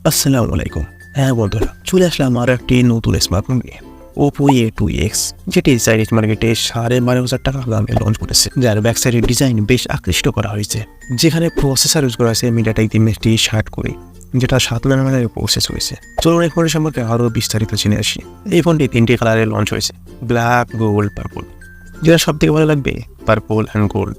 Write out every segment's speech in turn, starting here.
আসসালামু আলাইকুম। হ্যাঁ বন্ধুরা, চলে আসলাম আরও একটি নতুন স্মার্টফোন নিয়ে, OPPO A2X, যেটি চাইনিজ মার্কেটে 12,500 টাকা দামে লঞ্চ করেছে। যার ব্যাকসাইডের ডিজাইন বেশ আকৃষ্ট করা হয়েছে, যেখানে প্রসেসর ইউজ করা হয়েছে মিডিয়াটেক দিমেশটি 60 করে, যেটা 7 ন্যানোমিটারের প্রসেস হয়েছে। চলুন এই ফোনের সম্পর্কে আরও বিস্তারিত জেনে আসি। এই ফোনটি 3টি কালারে লঞ্চ হয়েছে, ব্ল্যাক, গোল্ড, পার্পল। যেটা সব থেকে ভালো লাগবে পার্পল অ্যান্ড গোল্ড।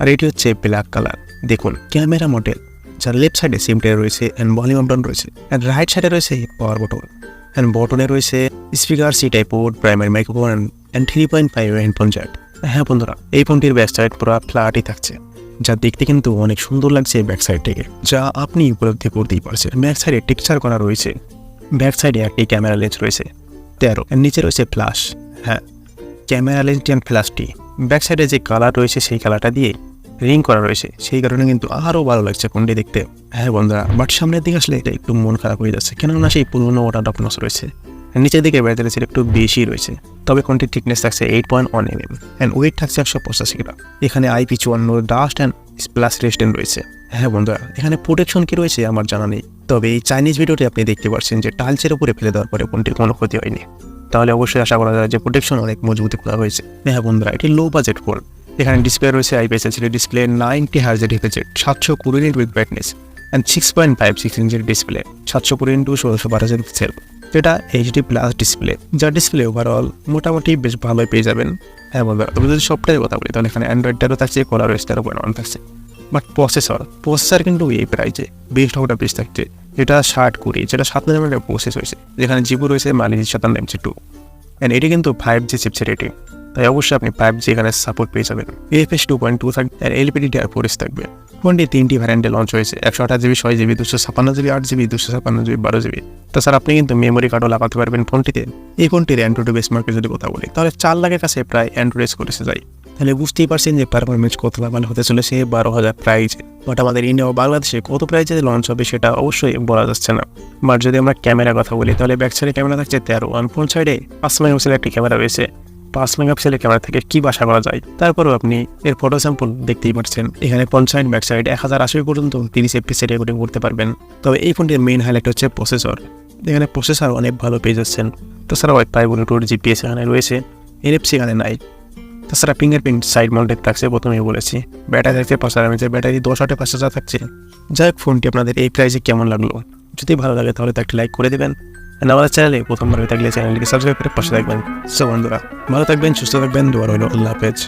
আর এটি হচ্ছে ব্ল্যাক কালার। দেখুন ক্যামেরা মডেল, যার লেফট সাইডে সিমটে রয়েছে অ্যান্ড ভলিউম বাটন রয়েছে, অ্যান্ড রাইট সাইডে রয়েছে পাওয়ার বাটন, অ্যান্ড বটনে রয়েছে speaker, C type port, primary microphone and 3.5 headphone jack. হ্যাঁ বন্ধুরা, এই ফোনটির ব্যাক সাইড পুরো ফ্ল্যাটই থাকছে, যা দেখতে কিন্তু অনেক সুন্দর লাগছে ব্যাক সাইড থেকে, যা আপনি উপলব্ধি করতেই পারছেন। ব্যাক সাইডে টেক্সচার করা রয়েছে, ব্যাক সাইডে একটি ক্যামেরা লেন্স রয়েছে 13, এর নিচে রয়েছে ফ্ল্যাশ। হ্যাঁ, ক্যামেরা লেন্সটি অ্যান্ড ফ্ল্যাশটি ব্যাক সাইডে যে কালার রয়েছে সেই কালারটা দিয়ে রিং করা রয়েছে, সেই কারণে কিন্তু আরও ভালো লাগছে ফোনটি দেখতে। হ্যাঁ বন্ধুরা, বাট সামনের দিকে আসলে এটা একটু মন খারাপ হয়ে যাচ্ছে, কেননা সেই পুরোনো ওটা ডপনস রয়েছে। নিচের দিকে ব্যাটারি সেট একটু বেশি রয়েছে, তবে ফোনটির থিকনেস থাকছে 8.1 mm অ্যান্ড ওয়েট থাকছে 185 গ্রাম। এখানে IP54 dust and splash resistant রয়েছে। হ্যাঁ বন্ধুরা, এখানে প্রোটেকশন কি রয়েছে আমার জানা নেই, তবে এই চাইনিজ ভিডিওটি আপনি দেখতে পাচ্ছেন যে টাইলসের উপরে ফেলে দেওয়ার পরে ফোনটির কোনো ক্ষতি হয়নি, তাহলে অবশ্যই আশা করা যায় যে প্রোটেকশন অনেক মজবুতি করা হয়েছে। হ্যাঁ বন্ধুরা, এটি লো বাজেট ফোন। এখানে ডিসপ্লে রয়েছে IPS LCD display, 90 Hz refresh, 720 nits with brightness and 6.56 ইঞ্চের ডিসপ্লে, 720x1612 পিক্সেল, যেটা HD+ ডিসপ্লে, যার ডিসপ্লে ওভারঅল মোটামুটি বেশ ভালোই পেয়ে যাবেন। হ্যাঁ বন্ধুরা, তবে যদি সফটওয়্যারের কথা বলি তাহলে এখানে অ্যান্ড্রয়েড 13 থাকছে, কলার OS 13.1 থাকছে। বাট প্রসেসর কিন্তু এই প্রাইজে বেস্ট একটা বেশ থাকছে, যেটা 60 করে, যেটা 7 ন্যানোমিটার প্রসেস হয়েছে, যেখানে জিপু রয়েছে -57 অ্যান্ড এটি কিন্তু 5G চিপসেট এটি, তাই অবশ্যই আপনি 5G এখানে সাপোর্ট পেয়ে যাবেন। AFS 2.2 থাকবে আর LPDDR4 থাকবে। ফোনটি 3টি ভ্যারিয়েন্টে লঞ্চ হয়েছে, 128GB, 6GB, 256GB, 8GB, 256GB, 12GB। তাছাড়া আপনি কিন্তু মেমোরি কার্ডও লাগাতে পারবেন ফোনটিতে। এই ফোনটির অ্যান্ড্রয়েড বেসমার্কে যদি কথা বলি তাহলে 4 লাখের কাছে প্রায় অ্যান্ড্রয়েড করেছে যায়, তাহলে বুঝতেই পারছেন যে পারফরমেন্স কতটা ভালো হতে চলেছে 12,000 প্রাইজে। বাট আমাদের ইন্ডিয়া ও বাংলাদেশে কত প্রাইজে লঞ্চ হবে সেটা অবশ্যই বলা যাচ্ছে না। বাট যদি আমরা ক্যামেরার কথা বলি তাহলে ব্যাক সাইডে ক্যামেরা থাকছে 13, আর ফ্রন্ট সাইডে 5 মেগাপিক্সেলের একটি ক্যামেরা রয়েছে। 5 মেগাপিক্সেলের ক্যামেরা থেকে কি আশা করা যায়, তারপরেও আপনি এর ফটো স্যাম্পল দেখতেই পাচ্ছেন। এখানে ফ্রন্ট সাইড ব্যাক সাইড 1080 পর্যন্ত 30 FPS রেকর্ডিং করতে পারবেন। তবে এই ফোনটির মেইন হাইলাইট হচ্ছে প্রসেসর। এখানে প্রসেসর অনেক ভালো পেয়ে যাচ্ছেন। তাছাড়া ওয়াইফাই, ব্লুটুথ, GPS এখানে রয়েছে, NFC এখানে নাই। তাছাড়া ফিঙ্গারপ্রিন্ট সাইড মাউন্টেড থাকছে, প্রথমেই বলেছি। ব্যাটারি থাকছে 5000 mAh, ব্যাটারি 10 ওয়াটে 5000 থাকছে। যাই হোক, ফোনটি আপনাদের এই প্রাইসে কেমন লাগলো? যদি ভালো লাগে তাহলে তো একটা লাইক করে দেবেন, আর আমাদের চ্যানেলে প্রথমবার হয়ে থাকলে চ্যানেলটিকে সাবস্ক্রাইব করে পাশে থাকবেন। সো বন্ধুরা, ভালো থাকবেন, সুস্থ থাকবেন, দোয়া রইল। আল্লাহ হাফেজ।